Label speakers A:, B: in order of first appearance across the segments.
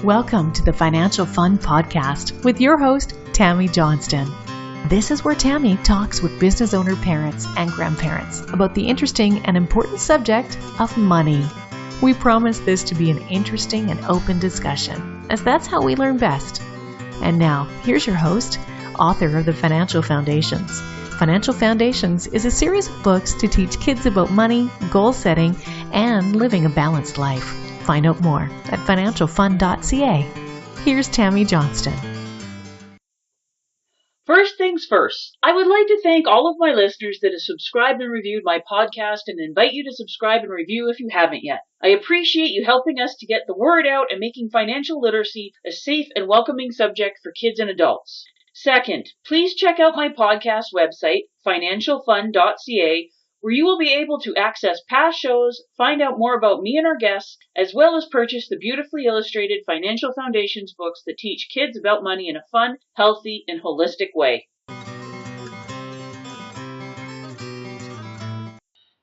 A: Welcome to the Financial Fun Podcast with your host, Tammy Johnston. This is where Tammy talks with business owner parents and grandparents about the interesting and important subject of money. We promise this to be an interesting and open discussion, as that's how we learn best. And now, here's your host, author of the Financial Foundations. Financial Foundations is a series of books to teach kids about money, goal setting, and living a balanced life. Find out more at financialfun.ca. Here's Tammy Johnston.
B: First things first, I would like to thank all of my listeners that have subscribed and reviewed my podcast and invite you to subscribe and review if you haven't yet. I appreciate you helping us to get the word out and making financial literacy a safe and welcoming subject for kids and adults. Second, please check out my podcast website, financialfun.ca, where you will be able to access past shows, find out more about me and our guests, as well as purchase the beautifully illustrated Financial Foundations books that teach kids about money in a fun, healthy, and holistic way.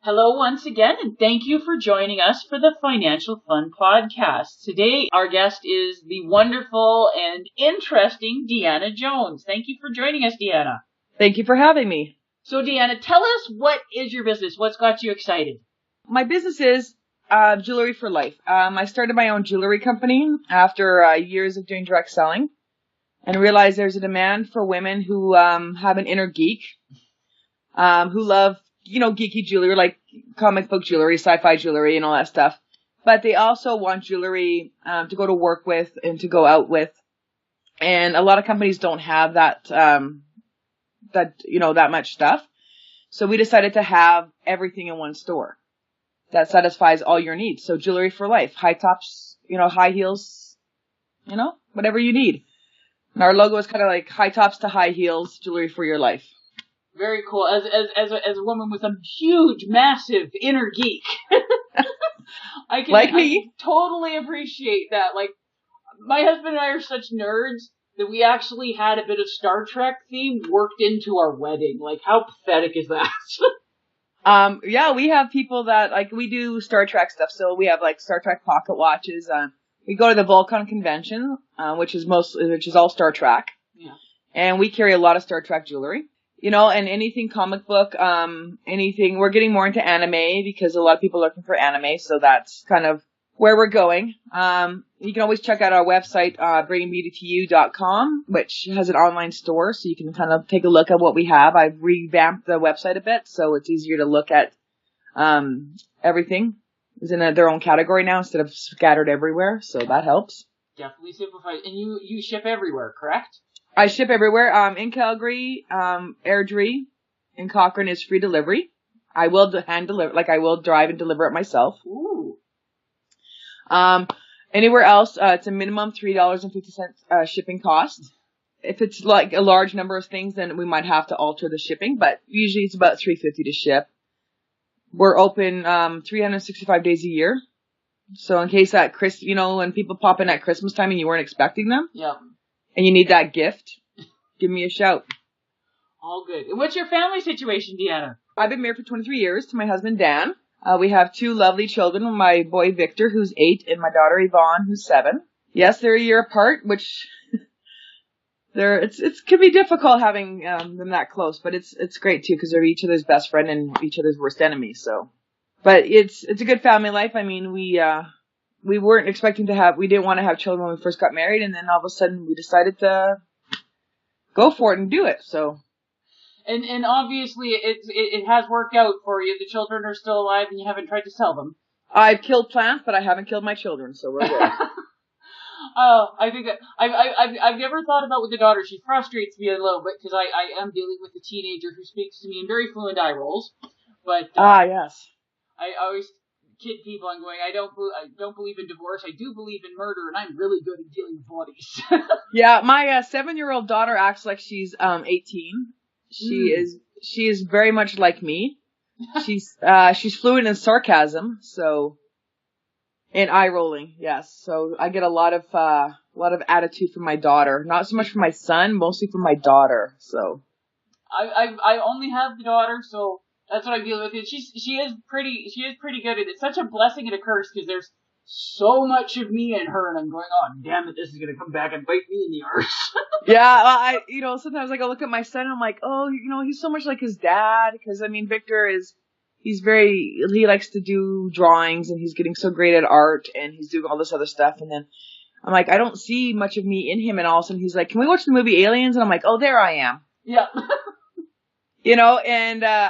B: Hello once again, and thank you for joining us for the Financial Fun Podcast. Today, our guest is the wonderful and interesting Deanna Jones. Thank you for joining us, Deanna.
C: Thank you for having me.
B: So, Deanna, tell us, what is your business? What's got you excited?
C: My business is Jewelry for Life. I started my own jewelry company after years of doing direct selling and realized there's a demand for women who have an inner geek, who love, geeky jewelry, like comic book jewelry, sci-fi jewelry, and all that stuff. But they also want jewelry to go to work with and to go out with. And a lot of companies don't have that much stuff. So we decided to have everything in one store that satisfies all your needs. So Jewelry for Life, high tops, high heels, whatever you need. And our logo is kind of like high tops to high heels, jewelry for your life.
B: Very cool. As a woman with a huge, massive inner geek, I can totally appreciate that. Like, my husband and I are such nerds that we actually had a bit of Star Trek theme worked into our wedding. Like, how pathetic is that?
C: Yeah, we have people that, we do Star Trek stuff. So we have, Star Trek pocket watches. We go to the Volcon convention, which is all Star Trek.
B: Yeah.
C: And we carry a lot of Star Trek jewelry. And anything comic book, anything. We're getting more into anime because a lot of people are looking for anime. So that's kind of where we're going. You can always check out our website, bringingbeautytoyou.com, which has an online store, so you can kind of take a look at what we have. I've revamped the website a bit, so it's easier to look at everything. It's in their own category now instead of scattered everywhere, so that helps.
B: Definitely simplified. And you ship everywhere, correct?
C: I ship everywhere. In Calgary, Airdrie, in Cochrane is free delivery. I will hand deliver, I will drive and deliver it myself.
B: Ooh.
C: Anywhere else, it's a minimum $3.50 shipping cost. If it's a large number of things, then we might have to alter the shipping, but usually it's about $3.50 to ship. We're open 365 days a year. So in case that when people pop in at Christmas time and you weren't expecting them,
B: yeah,
C: and you need that gift, give me a shout.
B: All good. And what's your family situation, Deanna?
C: I've been married for 23 years to my husband, Dan. We have two lovely children, my boy Victor, who's 8, and my daughter Yvonne, who's 7. Yes, they're a year apart, which it can be difficult having them that close, but it's great too because they're each other's best friend and each other's worst enemy. So, but it's a good family life. I mean, we weren't expecting we didn't want to have children when we first got married, and then all of a sudden we decided to go for it and do it. So.
B: And obviously it has worked out for you. The children are still alive and you haven't tried to sell them.
C: I've killed plants, but I haven't killed my children, so we're good.
B: I think that I've never thought about with the daughter. She frustrates me a little bit because I am dealing with a teenager who speaks to me in very fluent eye rolls. But
C: yes.
B: I always kid people. I'm going, I don't believe in divorce. I do believe in murder, and I'm really good at dealing with bodies.
C: Yeah, my 7-year-old daughter acts like she's 18. She is very much like me. She's fluent in sarcasm, so, and eye rolling, yes. So I get a lot of attitude from my daughter. Not so much from my son, mostly from my daughter. So
B: I only have the daughter, so that's what I deal with. She is pretty good at it. It's such a blessing and a curse because there's so much of me in her, and I'm going, oh, damn it, this is going to come back and bite me in the arse.
C: Yeah, well, sometimes I go look at my son and I'm like, oh, he's so much like his dad. Because, I mean, Victor he likes to do drawings and he's getting so great at art and he's doing all this other stuff. And then I'm like, I don't see much of me in him. And all of a sudden he's like, can we watch the movie Aliens? And I'm like, oh, there I am.
B: Yeah.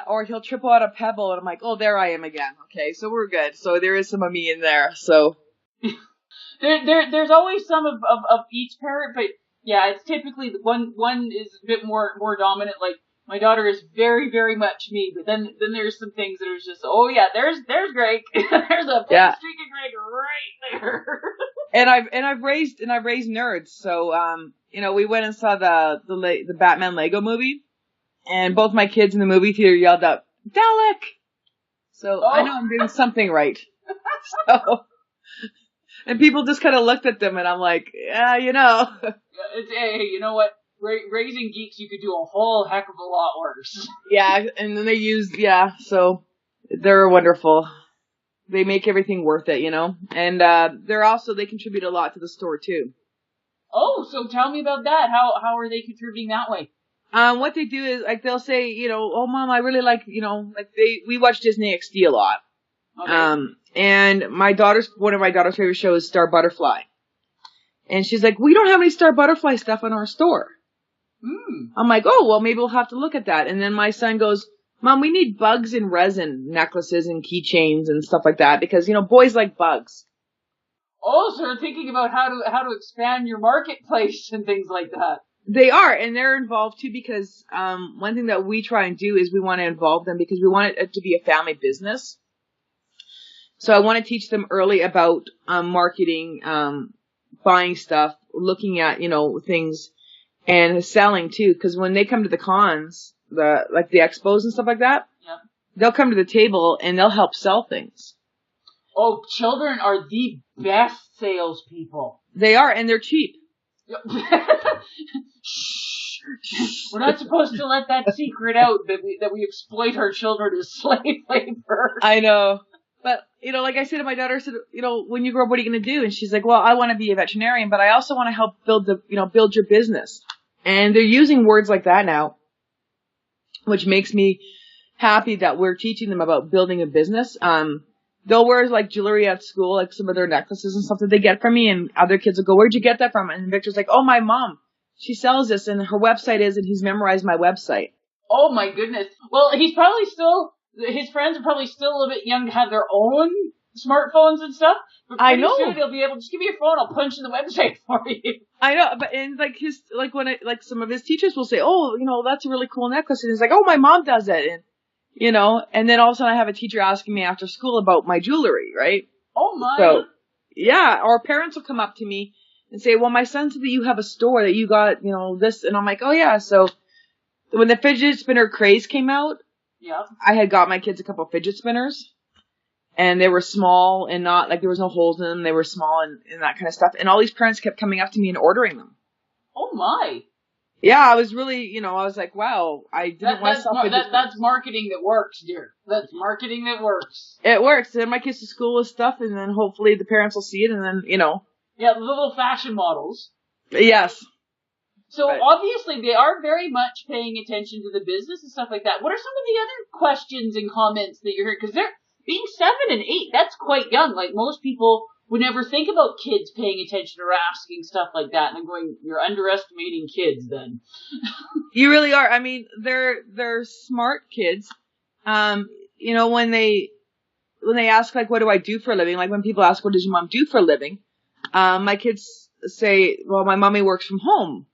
C: Or he'll trip out a pebble and I'm like, oh, there I am again. Okay, so we're good. So there is some of me in there. So
B: there's always some of each parent, but yeah, it's typically one is a bit more dominant. Like my daughter is very, very much me, but then there's some things that are just, oh yeah, there's Greg. There's a big streak of Greg right there.
C: And I've raised nerds. So we went and saw the Batman Lego movie. And both my kids in the movie theater yelled out, Dalek! So I know I'm doing something right. So, and people just kind of looked at them and I'm like, yeah,
B: Hey, you know what? Raising geeks, you could do a whole heck of a lot worse.
C: Yeah, and then so they're wonderful. They make everything worth it, And they contribute a lot to the store too.
B: Oh, so tell me about that. How are they contributing that way?
C: What they do is, like, they'll say, oh, Mom, I really like, we watch Disney XD a lot.
B: Okay.
C: And one of my daughter's favorite shows is Star Butterfly. And she's like, we don't have any Star Butterfly stuff in our store. I'm like, oh, well, maybe we'll have to look at that. And then my son goes, Mom, we need bugs and resin necklaces and keychains and stuff like that because, boys like bugs.
B: Oh, so they're thinking about how to expand your marketplace and things like that.
C: They are, and they're involved too because one thing that we try and do is we want to involve them because we want it to be a family business. So I want to teach them early about marketing, buying stuff, looking at, things, and selling too. Because when they come to the cons, the expos and stuff like that,
B: yeah,
C: they'll come to the table and they'll help sell things.
B: Oh, children are the best salespeople.
C: They are, and they're cheap.
B: We're not supposed to let that secret out that we exploit our children as slave labor.
C: I know. But, like I said to my daughter, I said, when you grow up, what are you going to do? And she's like, well, I want to be a veterinarian, but I also want to help build your business. And they're using words like that now, which makes me happy that we're teaching them about building a business. They'll wear like jewelry at school, like some of their necklaces and stuff that they get from me, and other kids will go, where'd you get that from? And Victor's like, oh, my mom, she sells this, and her website is, and he's memorized my website.
B: Oh my goodness. Well, his friends are probably still a little bit young to have their own smartphones and stuff. But
C: I know.
B: Soon they'll be able to just give me your phone, I'll punch in the website for you.
C: I know, but and some of his teachers will say, oh, that's a really cool necklace, and he's like, oh, my mom does it, and and then all of a sudden I have a teacher asking me after school about my jewelry, right?
B: Oh my.
C: So, yeah, or parents will come up to me and say, well, my son said that you have a store that you got, this, and I'm like, oh yeah. So when the fidget spinner craze came out,
B: yeah,
C: I had got my kids a couple of fidget spinners, and they were small and not, like, there was no holes in them, they were small and that kind of stuff, and all these parents kept coming up to me and ordering them.
B: Oh my.
C: Yeah, I was really, I was like, wow, I didn't want to sell fidget spinners.
B: That's marketing that works, dear. That's marketing that works.
C: It works. Send my kids to school with stuff, and then hopefully the parents will see it, and then,
B: Yeah, the little fashion models.
C: Yes.
B: So obviously they are very much paying attention to the business and stuff like that. What are some of the other questions and comments that you're hearing? Because they're being 7 and 8, that's quite young. Like, most people would never think about kids paying attention or asking stuff like that. And I'm going, you're underestimating kids then.
C: You really are. I mean, they're smart kids. When they ask, like, what do I do for a living? Like, when people ask, what does your mom do for a living? My kids say, well, my mommy works from home.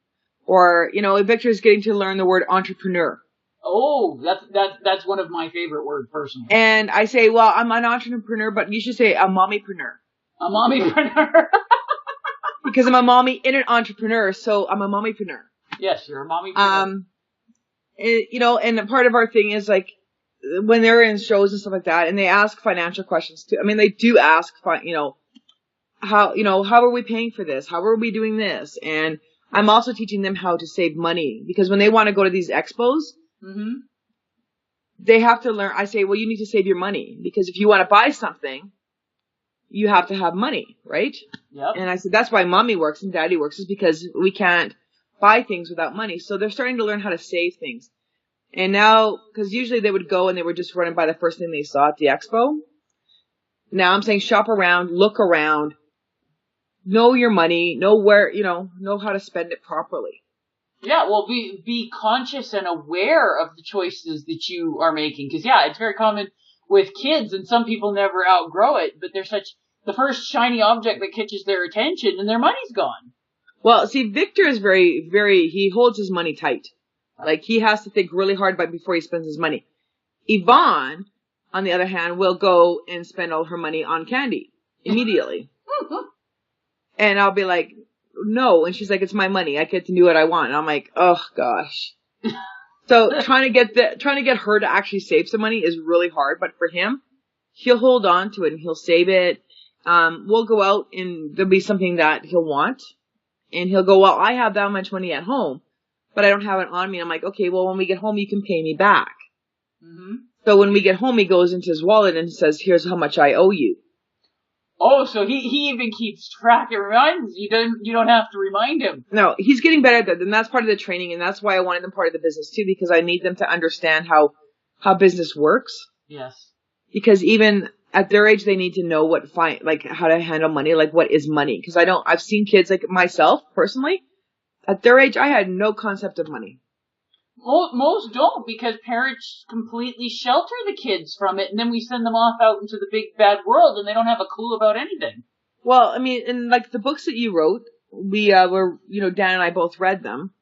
C: Or, Victor's getting to learn the word entrepreneur.
B: Oh, that's one of my favorite words, personally.
C: And I say, well, I'm an entrepreneur, but you should say a mommypreneur.
B: A mommypreneur.
C: Because I'm a mommy and an entrepreneur, so I'm a mommypreneur.
B: Yes, you're a mommypreneur.
C: And part of our thing is, like, when they're in shows and stuff like that, and they ask financial questions too. I mean, they do ask, how are we paying for this? How are we doing this? And I'm also teaching them how to save money, because when they want to go to these expos,
B: mm-hmm,
C: they have to learn. I say, well, you need to save your money, because if you want to buy something, you have to have money, right?
B: Yep.
C: And I said, that's why mommy works and daddy works, is because we can't buy things without money. So they're starting to learn how to save things. And now, because usually they would go and they would just run and buy the first thing they saw at the expo. Now I'm saying shop around, look around, know your money, know where, know how to spend it properly.
B: Yeah, well, be conscious and aware of the choices that you are making. Because, yeah, it's very common with kids, and some people never outgrow it, but they're the first shiny object that catches their attention, and their money's gone.
C: Well, see, Victor is he holds his money tight. Like, he has to think really hard before he spends his money. Yvonne, on the other hand, will go and spend all her money on candy immediately. And I'll be like, no. And she's like, it's my money. I get to do what I want. And I'm like, oh gosh. So trying to get her to actually save some money is really hard. But for him, he'll hold on to it and he'll save it. We'll go out and there'll be something that he'll want. And he'll go, well, I have that much money at home, but I don't have it on me. I'm like, okay, well, when we get home, you can pay me back. Mm-hmm. So when we get home, he goes into his wallet and says, here's how much I owe you.
B: Oh, so he even keeps track. It reminds you. You don't have to remind him.
C: No, he's getting better at that, and that's part of the training, and that's why I wanted them part of the business too, because I need them to understand how business works.
B: Yes.
C: Because even at their age, they need to know how to handle money, like what is money. Because I've seen kids like myself personally, at their age, I had no concept of money.
B: Most don't, because parents completely shelter the kids from it, and then we send them off out into the big bad world, and they don't have a clue about anything.
C: Well, I mean, and like the books that you wrote, we Dan and I both read them,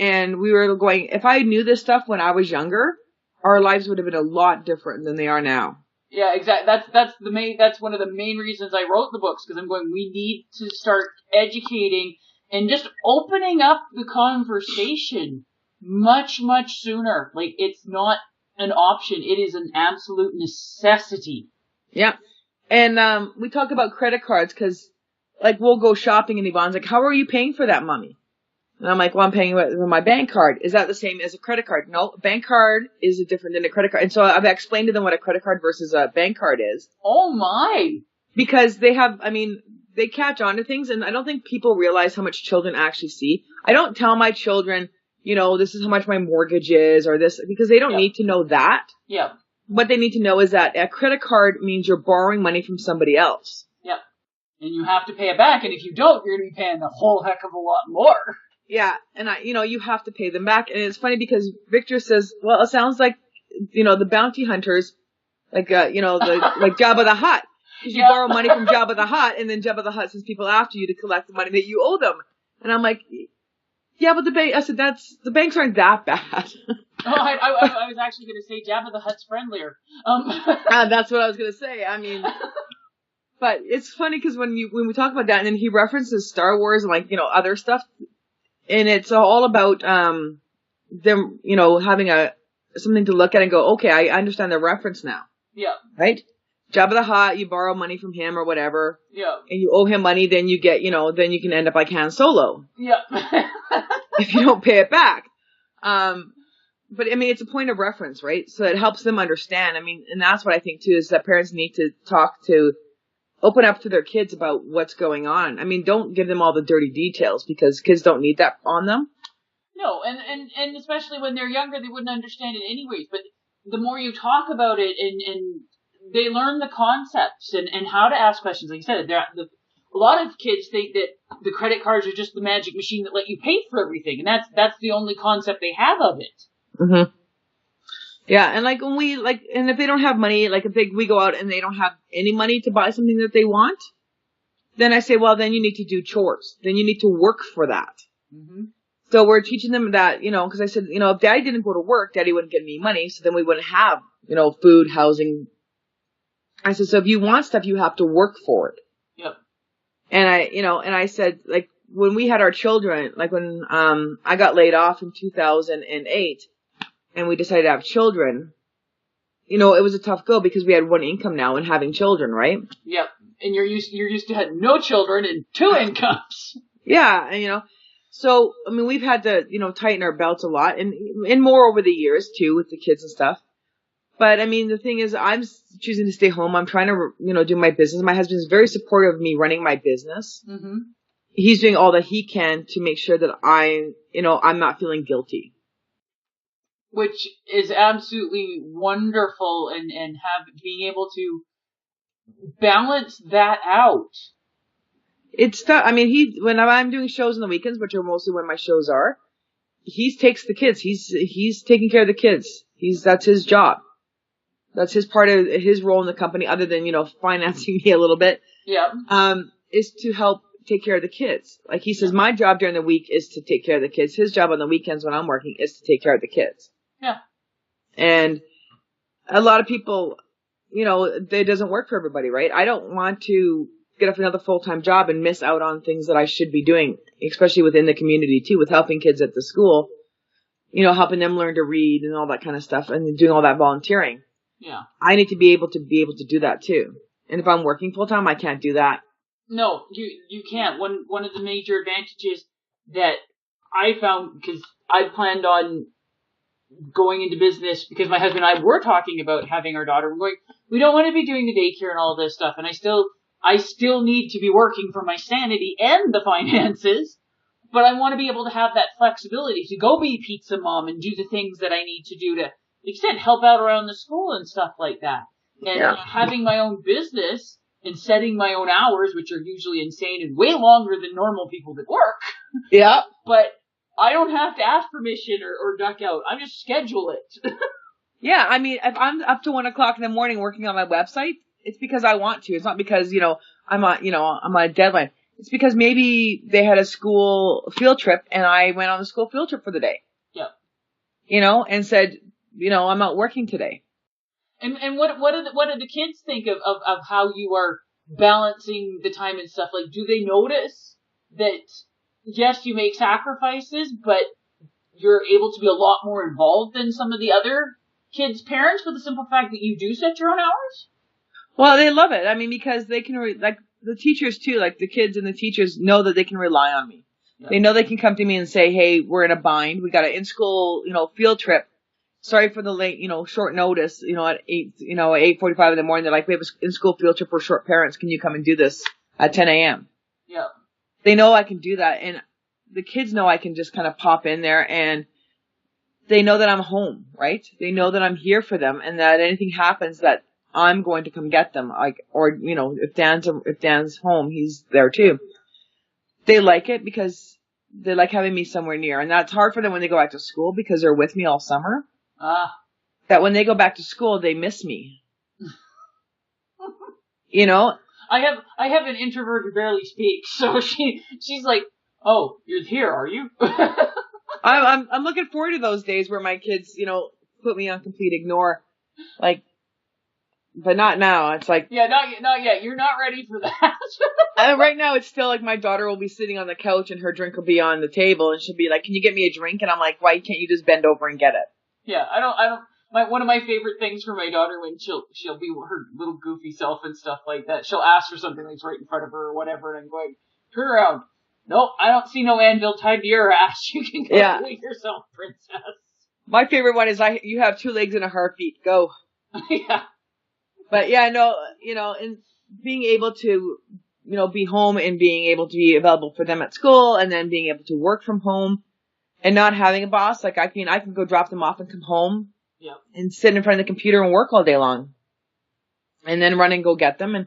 C: and we were going, if I knew this stuff when I was younger, our lives would have been a lot different than they are now.
B: Yeah, exactly. That's one of the main reasons I wrote the books, because I'm going, we need to start educating and just opening up the conversation much, much sooner. Like, it's not an option. It is an absolute necessity.
C: Yeah. And we talk about credit cards because, like, we'll go shopping and Yvonne's like, how are you paying for that, Mommy? And I'm like, well, I'm paying with my bank card. Is that the same as a credit card? No, a bank card is different than a credit card. And so I've explained to them what a credit card versus a bank card is.
B: Oh, my.
C: Because they catch on to things, and I don't think people realize how much children actually see. I don't tell my children, this is how much my mortgage is or this, because they don't need to know that.
B: Yeah.
C: What they need to know is that a credit card means you're borrowing money from somebody else.
B: Yeah. And you have to pay it back, and if you don't, you're going to be paying a whole heck of a lot more. Yeah.
C: And you have to pay them back. And it's funny because Victor says, well, it sounds like, the bounty hunters, like Jabba the Hutt. Because you borrow money from Jabba the Hutt, and then Jabba the Hutt sends people after you to collect the money that you owe them. And I'm like, yeah, but the banks aren't that bad.
B: I was actually going to say Jabba the Hutt's friendlier.
C: That's what I was going to say. I mean, but it's funny because when we talk about that, and then he references Star Wars and other stuff, and it's all about them, having something to look at and go, okay, I understand the reference now.
B: Yeah.
C: Right? Jabba the Hutt, you borrow money from him or whatever.
B: Yeah.
C: And you owe him money, then you get, then you can end up like Han Solo.
B: Yeah.
C: If you don't pay it back. But I mean, it's a point of reference, right? So it helps them understand. I mean, and that's what I think too, is that parents need to open up to their kids about what's going on. I mean, don't give them all the dirty details because kids don't need that on them.
B: No, and especially when they're younger, they wouldn't understand it anyways. But the more you talk about it and they learn the concepts and how to ask questions. Like you said, a lot of kids think that the credit cards are just the magic machine that let you pay for everything, and that's the only concept they have of it.
C: Mm-hmm. Yeah, and and if they don't have money, like if we go out and they don't have any money to buy something that they want, then I say, well, then you need to do chores. Then you need to work for that. Mm-hmm. So we're teaching them that, because I said, if Daddy didn't go to work, Daddy wouldn't get any money, so then we wouldn't have, food, housing. I said, so if you want stuff, you have to work for it.
B: Yep.
C: And I said, like, when we had our children, like when, I got laid off in 2008 and we decided to have children, it was a tough go because we had one income now and having children, right?
B: Yep. And you're used to having no children and two incomes.
C: Yeah. And, so, I mean, we've had to, tighten our belts a lot and more over the years too with the kids and stuff. But I mean, the thing is, I'm choosing to stay home. I'm trying to, do my business. My husband is very supportive of me running my business.
B: Mm-hmm.
C: He's doing all that he can to make sure that I'm not feeling guilty.
B: Which is absolutely wonderful, and being able to balance that out.
C: It's tough. I mean, when I'm doing shows on the weekends, which are mostly when my shows are, he takes the kids. He's taking care of the kids. That's his job. That's his part of his role in the company, other than, financing me a little bit.
B: Yeah.
C: Is to help take care of the kids. Like he says, my job during the week is to take care of the kids. His job on the weekends when I'm working is to take care of the kids.
B: Yeah.
C: And a lot of people, it doesn't work for everybody, right? I don't want to get up another full-time job and miss out on things that I should be doing, especially within the community too, with helping kids at the school, helping them learn to read and all that kind of stuff and doing all that volunteering.
B: Yeah.
C: I need to be able to do that too. And if I'm working full-time, I can't do that.
B: No, you can't. One of the major advantages that I found, because I planned on going into business, because my husband and I were talking about having our daughter. We're going, we don't want to be doing the daycare and all this stuff, and I still need to be working for my sanity and the finances, but I want to be able to have that flexibility to go be pizza mom and do the things that I need to do to extent help out around the school and stuff like that. And having my own business and setting my own hours, which are usually insane and way longer than normal people that work.
C: Yeah.
B: But I don't have to ask permission or duck out. I just schedule it.
C: Yeah, I mean, if I'm up to 1:00 in the morning working on my website, it's because I want to. It's not because, I'm on a deadline. It's because maybe they had a school field trip and I went on the school field trip for the day.
B: Yeah.
C: And said, I'm not working today.
B: And what do the kids think of how you are balancing the time and stuff? Like, do they notice that, yes, you make sacrifices, but you're able to be a lot more involved than some of the other kids' parents for the simple fact that you do set your own hours?
C: Well, they love it. I mean, because they can, like, the teachers too, like the kids and the teachers know that they can rely on me. Yeah. They know they can come to me and say, hey, we're in a bind. We got an in-school, field trip. Sorry for the late, short notice, at 8:45 in the morning. They're like, we have an in-school field trip for short parents. Can you come and do this at 10 a.m.?
B: Yeah.
C: They know I can do that. And the kids know I can just kind of pop in there, and they know that I'm home, right? They know that I'm here for them, and that anything happens that I'm going to come get them. If Dan's home, he's there too. They like it because they like having me somewhere near. And that's hard for them when they go back to school because they're with me all summer. That when they go back to school, they miss me.
B: I have an introvert who barely speaks, so she's like, "Oh, you're here, are you?"
C: I'm looking forward to those days where my kids, put me on complete ignore, but not now. It's like,
B: yeah, not yet. You're not ready for that.
C: Right now, it's still like my daughter will be sitting on the couch and her drink will be on the table, and she'll be like, "Can you get me a drink?" And I'm like, "Why can't you just bend over and get it?"
B: Yeah, I don't. One of my favorite things for my daughter, when she'll be her little goofy self and stuff like that, she'll ask for something that's right in front of her or whatever, and I'm going, "Turn around." Nope, I don't see no anvil tied to your ass. You can go do it yourself, princess.
C: My favorite one is you have 2 legs and a heartbeat. Go.
B: Yeah.
C: But yeah, no, and being able to, be home and being able to be available for them at school, and then being able to work from home and not having a boss. Like, I can go drop them off and come home.
B: Yep.
C: And sit in front of the computer and work all day long. And then run and go get them. And,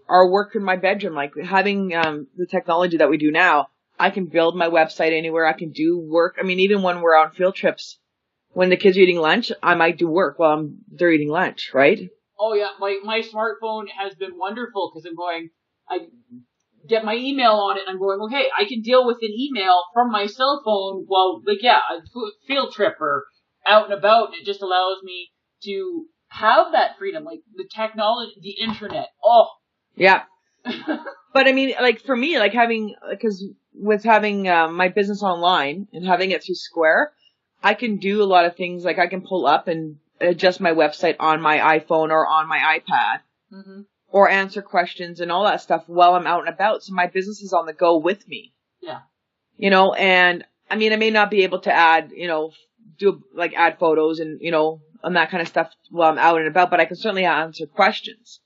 C: our work in my bedroom, like having the technology that we do now, I can build my website anywhere. I can do work. I mean, even when we're on field trips, when the kids are eating lunch, I might do work while they're eating lunch, right?
B: Oh, yeah. My smartphone has been wonderful because I get my email on it and I'm going, okay, I can deal with an email from my cell phone while, a field trip or out and about. It just allows me to have that freedom, like the technology, the internet. Oh,
C: yeah. But I mean, like for me, like because with having my business online and having it through Square, I can do a lot of things. Like I can pull up and adjust my website on my iPhone or on my iPad, or answer questions and all that stuff while I'm out and about. So my business is on the go with me.
B: Yeah.
C: And I mean, I may not be able to add, do like add photos and, on that kind of stuff while I'm out and about, but I can certainly answer questions.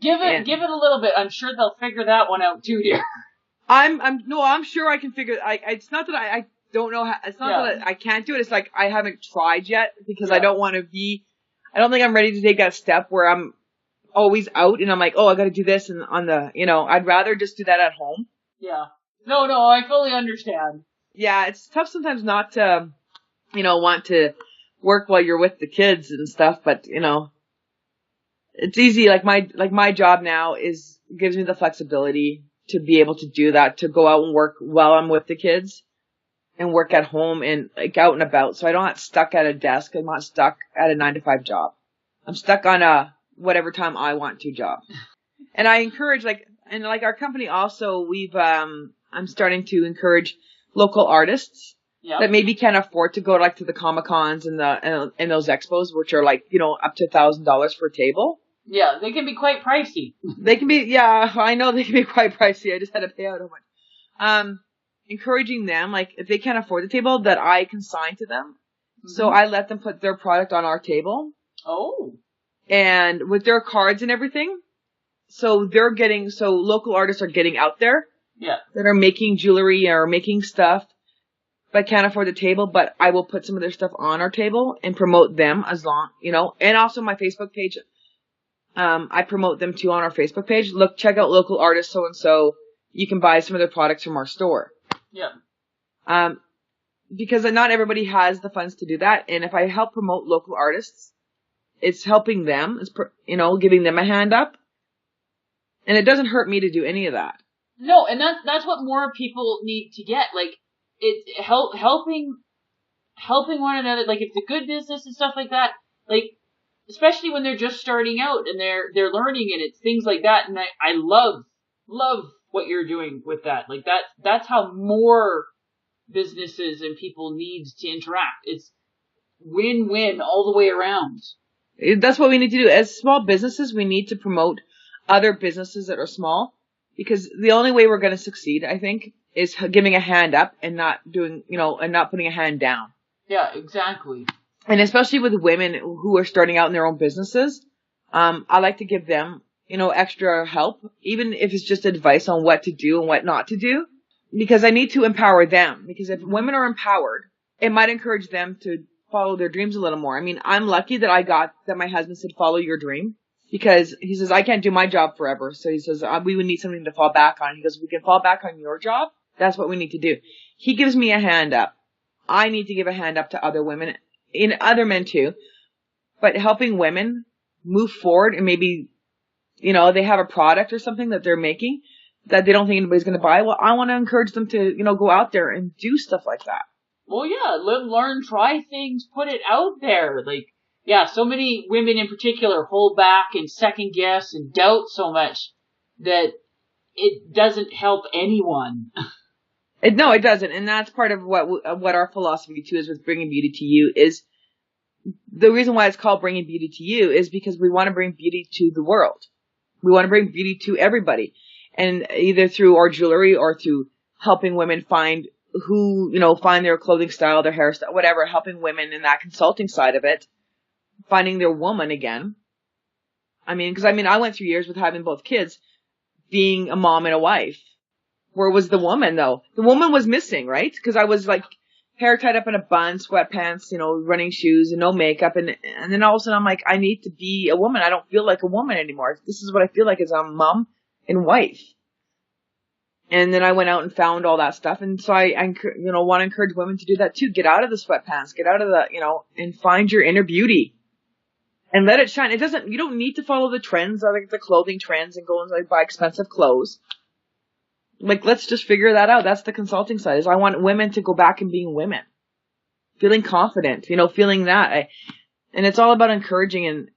B: Give it a little bit. I'm sure they'll figure that one out too, dear.
C: I'm sure I can figure. It's not that I don't know how. It's not that I can't do it. It's like I haven't tried yet because I don't want to be. I don't think I'm ready to take that step where I'm always out and I'm like, oh, I got to do this and on the, I'd rather just do that at home.
B: Yeah. No, I fully understand.
C: Yeah, it's tough sometimes not to, want to work while you're with the kids and stuff, but it's easy. Like my job now gives me the flexibility to be able to do that, to go out and work while I'm with the kids and work at home and like out and about. So I don't get stuck at a desk. I'm not stuck at a 9-to-5 job. I'm stuck on a whatever time I want to job. And I encourage our company also, I'm starting to encourage local artists that maybe can't afford to go to the Comic-Cons and those expos, which are up to $1,000 for a table.
B: Yeah, they can be quite pricey.
C: They can be, I know they can be quite pricey. I just had to pay out a bunch. Encouraging them, if they can't afford the table, that I consign to them. Mm-hmm. So I let them put their product on our table.
B: Oh.
C: And with their cards and everything. So local artists are getting out there.
B: Yeah. That
C: are making jewelry or making stuff, but can't afford the table, but I will put some of their stuff on our table and promote them and also my Facebook page. I promote them too on our Facebook page. Check out local artists so-and-so. You can buy some of their products from our store.
B: Yeah.
C: Because not everybody has the funds to do that. And if I help promote local artists, it's helping them. It's, giving them a hand up. And it doesn't hurt me to do any of that.
B: No, and that's what more people need to get. It's helping one another. If it's a good business and stuff like that, especially when they're just starting out and they're learning and it's things like that. And I love what you're doing with that. That's how more businesses and people need to interact. It's win-win all the way around.
C: That's what we need to do. As small businesses, we need to promote other businesses that are small, because the only way we're going to succeed, I think, is giving a hand up and not doing, and not putting a hand down.
B: Yeah, exactly.
C: And especially with women who are starting out in their own businesses, I like to give them, extra help, even if it's just advice on what to do and what not to do, because I need to empower them. Because if women are empowered, it might encourage them to follow their dreams a little more. I mean, I'm lucky that that my husband said, follow your dream, because he says, I can't do my job forever. So he says, we would need something to fall back on. He goes, we can fall back on your job. That's what we need to do. He gives me a hand up. I need to give a hand up to other women and other men too, but helping women move forward and maybe, they have a product or something that they're making that they don't think anybody's going to buy. Well, I want to encourage them to, go out there and do stuff like that.
B: Well, yeah, learn, try things, put it out there. So many women in particular hold back and second guess and doubt so much that it doesn't help anyone.
C: No, it doesn't. And that's part of what our philosophy too is with Bringing Beauty to You. Is the reason why it's called Bringing Beauty to You is because we want to bring beauty to the world. We want to bring beauty to everybody. And either through our jewelry or through helping women find find their clothing style, their hairstyle, whatever, helping women in that consulting side of it, finding their woman again. I went through years with having both kids, being a mom and a wife. Where was the woman though? The woman was missing, right? Because I was hair tied up in a bun, sweatpants, running shoes and no makeup. And then all of a sudden I'm like, I need to be a woman. I don't feel like a woman anymore. This is what I feel like as a mom and wife. And then I went out and found all that stuff. And so I want to encourage women to do that too. Get out of the sweatpants, get out of the, and find your inner beauty and let it shine. You don't need to follow the trends or the clothing trends and go and buy expensive clothes. Let's just figure that out. That's the consulting side. Is I want women to go back and being women, feeling confident, feeling that. And it's all about encouraging and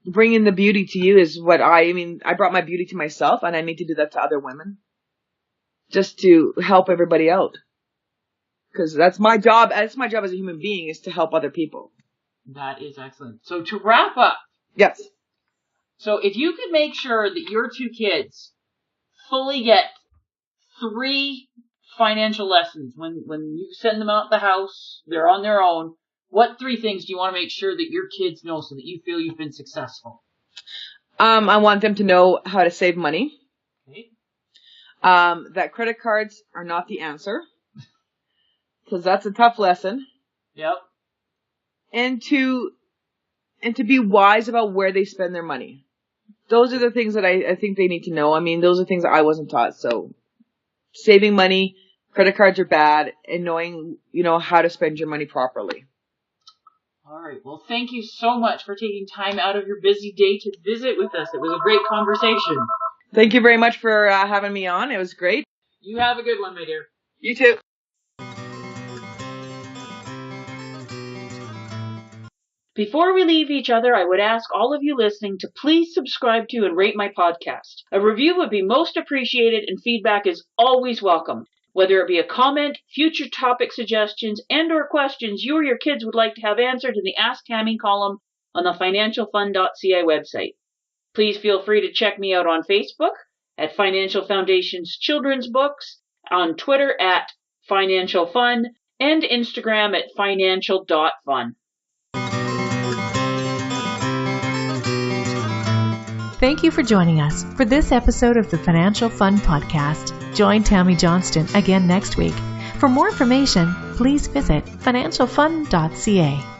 C: bringing the beauty to you is what I brought my beauty to myself, and I need to do that to other women just to help everybody out. Because that's my job. That's my job as a human being, is to help other people.
B: That is excellent. So to wrap up.
C: Yes.
B: So if you could make sure that your two kids fully get 3 financial lessons when you send them out the house, they're on their own. What 3 things do you want to make sure that your kids know so that you feel you've been successful?
C: I want them to know how to save money.
B: Okay.
C: That credit cards are not the answer, because that's a tough lesson.
B: Yep.
C: And to be wise about where they spend their money. Those are the things that I think they need to know. I mean, those are things that I wasn't taught. So saving money, credit cards are bad, and knowing, how to spend your money properly.
B: All right. Well, thank you so much for taking time out of your busy day to visit with us. It was a great conversation.
C: Thank you very much for having me on. It was great.
B: You have a good one, my dear.
C: You too.
B: Before we leave each other, I would ask all of you listening to please subscribe to and rate my podcast. A review would be most appreciated, and feedback is always welcome. Whether it be a comment, future topic suggestions, and or questions you or your kids would like to have answered in the Ask Tammy column on the financialfund.ca website. Please feel free to check me out on Facebook at Financial Foundation's Children's Books, on Twitter at Financial Fun, and Instagram at financial.fun.
A: Thank you for joining us for this episode of the Financial Fun Podcast. Join Tammy Johnston again next week. For more information, please visit financialfun.ca.